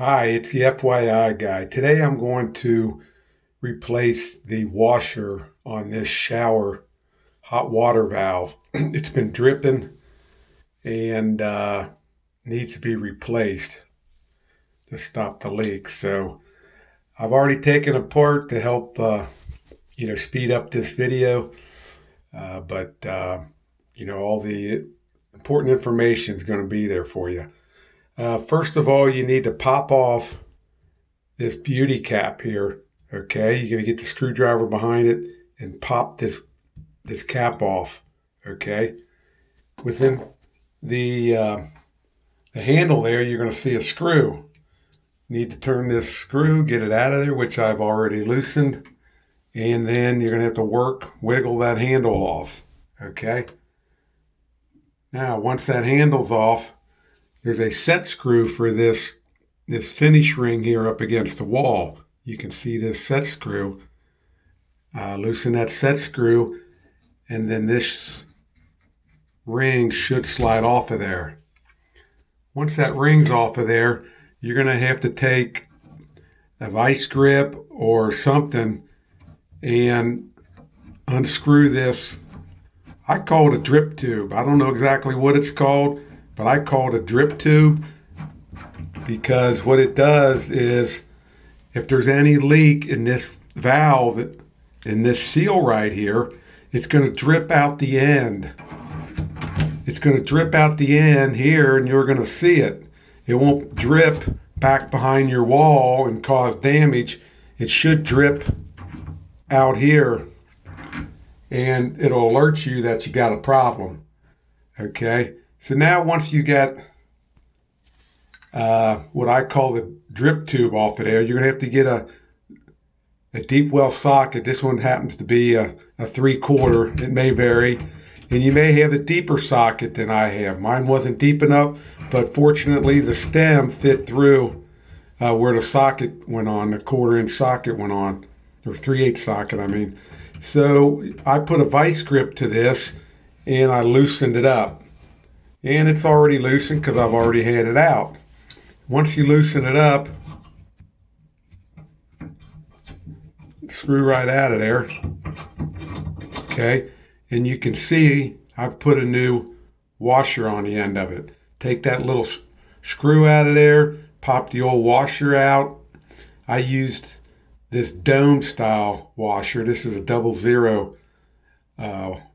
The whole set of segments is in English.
Hi, it's the FYI guy. Today I'm going to replace the washer on this shower hot water valve. It's been dripping and needs to be replaced to stop the leak. So I've already taken it apart to help speed up this video, but all the important information is going to be there for you. First of all, you need to pop off this beauty cap here. Okay, you're gonna get the screwdriver behind it and pop this cap off. Okay, within the handle there, you're gonna see a screw. You need to turn this screw, get it out of there, which I've already loosened, and then you're gonna have to wiggle that handle off. Okay. Now, once that handle's off, there's a set screw for this finish ring here up against the wall. You can see this set screw. Loosen that set screw, and then this ring should slide off of there. Once that ring's off of there, you're going to have to take a vice grip or something and unscrew this. I call it a drip tube. I don't know exactly what it's called, but I call it a drip tube because what it does is if there's any leak in this valve, in this seal right here, it's going to drip out the end. It's going to drip out the end here and you're going to see it. It won't drip back behind your wall and cause damage. It should drip out here and it'll alert you that you got a problem. Okay, so now once you get what I call the drip tube off of there, you're going to have to get a deep well socket. This one happens to be a 3/4. It may vary. And you may have a deeper socket than I have. Mine wasn't deep enough, but fortunately the stem fit through where the socket went on, the 1/4 inch socket went on, or 3/8 socket, I mean. So I put a vice grip to this and I loosened it up. And it's already loosened because I've already had it out. Once you loosen it up, screw right out of there. Okay, and you can see I've put a new washer on the end of it. Take that little screw out of there, pop the old washer out. I used this dome style washer. This is a 00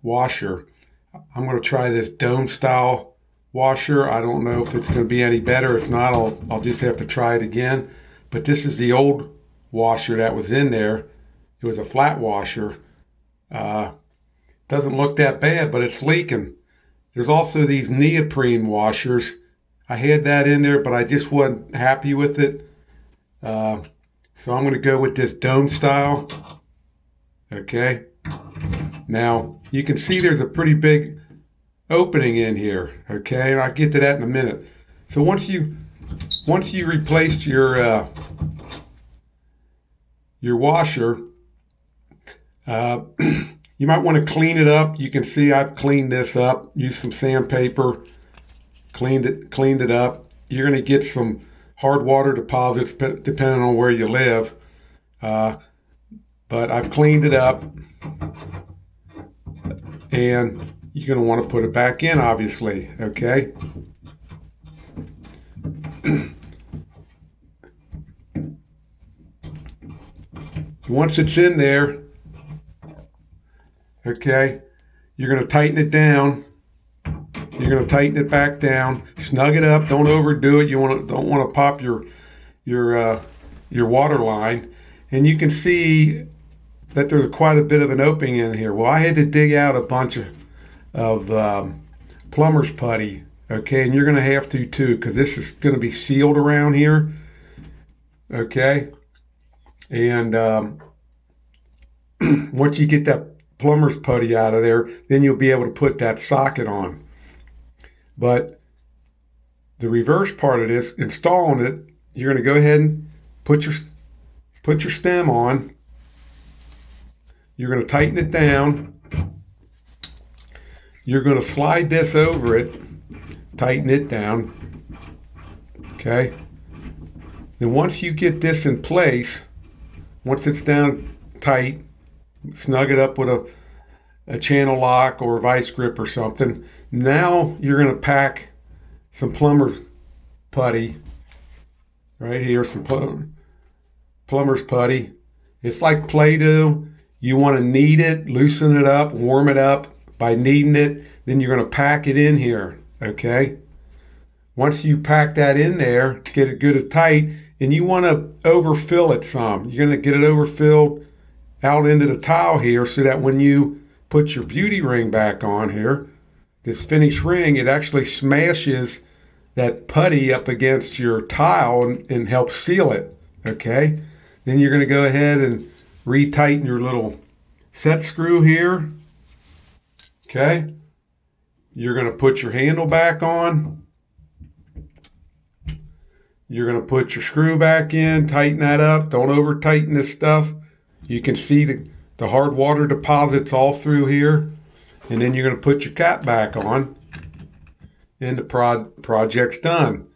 washer. I'm going to try this dome style washer. I don't know if it's going to be any better. If not, I'll just have to try it again. But this is the old washer that was in there. It was a flat washer. Doesn't look that bad, but it's leaking. There's also these neoprene washers. I had that in there, but I just wasn't happy with it. So I'm going to go with this dome style. Okay. Now you can see there's a pretty big opening in here. Okay, and I'll get to that in a minute. So once you replaced your washer, you might want to clean it up. You can see I've cleaned this up. Used some sandpaper, cleaned it up. You're going to get some hard water deposits depending on where you live. But I've cleaned it up, and you're going to want to put it back in, obviously. Okay. Once it's in there, okay, you're going to tighten it down. You're going to tighten it back down, snug it up. Don't overdo it. You don't want to pop your water line. And you can see that there's quite a bit of an opening in here. Well, I had to dig out a bunch of plumber's putty. Okay, and you're going to have to too, because this is going to be sealed around here. Okay, and once you get that plumber's putty out of there, then you'll be able to put that socket on. But the reverse part of this, installing it, you're going to go ahead and put your stem on. You're going to tighten it down. You're going to slide this over it, tighten it down. Okay. Then once you get this in place, once it's down tight, snug it up with a channel lock or a vice grip or something. Now you're going to pack some plumber's putty right here, some plumber's putty. It's like Play-Doh. You want to knead it, loosen it up, warm it up by kneading it. Then you're going to pack it in here, okay? Once you pack that in there, get it good and tight, and you want to overfill it some. You're going to get it overfilled out into the tile here so that when you put your beauty ring back on here, this finished ring, it actually smashes that putty up against your tile and helps seal it, okay? Then you're going to go ahead and retighten your little set screw here, okay? You're going to put your handle back on. You're going to put your screw back in, tighten that up. Don't over tighten this stuff. You can see the hard water deposits all through here. And then you're going to put your cap back on and the project's done.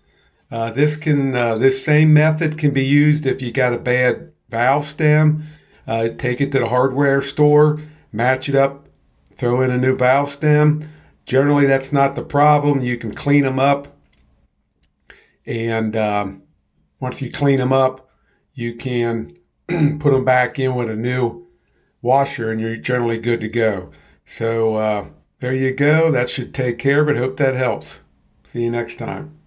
This same method can be used if you got a bad valve stem. Take it to the hardware store, match it up, throw in a new valve stem. Generally, that's not the problem. You can clean them up. And once you clean them up, you can put them back in with a new washer and you're generally good to go. So there you go. That should take care of it. Hope that helps. See you next time.